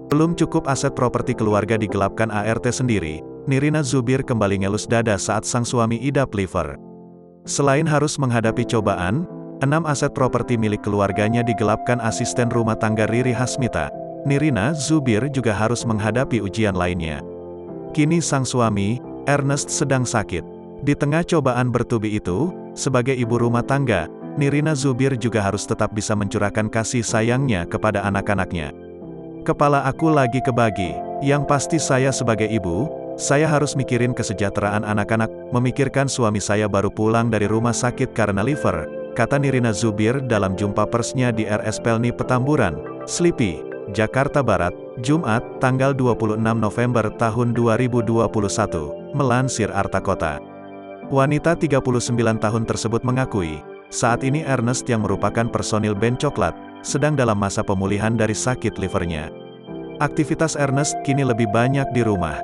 Belum cukup aset properti keluarga digelapkan ART sendiri, Nirina Zubir kembali ngelus dada saat sang suami idap liver. Selain harus menghadapi cobaan, 6 aset properti milik keluarganya digelapkan asisten rumah tangga Riri Hasmita. Nirina Zubir juga harus menghadapi ujian lainnya. Kini sang suami, Ernest, sedang sakit. Di tengah cobaan bertubi itu, sebagai ibu rumah tangga, Nirina Zubir juga harus tetap bisa mencurahkan kasih sayangnya kepada anak-anaknya. Kepala aku lagi kebagi, yang pasti saya sebagai ibu, saya harus mikirin kesejahteraan anak-anak, memikirkan suami saya baru pulang dari rumah sakit karena liver, kata Nirina Zubir dalam jumpa persnya di RS Pelni Petamburan, Slipi, Jakarta Barat, Jumat, tanggal 26 November tahun 2021, melansir Arta Kota. Wanita 39 tahun tersebut mengakui, saat ini Ernest yang merupakan personil band Coklat, sedang dalam masa pemulihan dari sakit livernya. Aktivitas Ernest kini lebih banyak di rumah.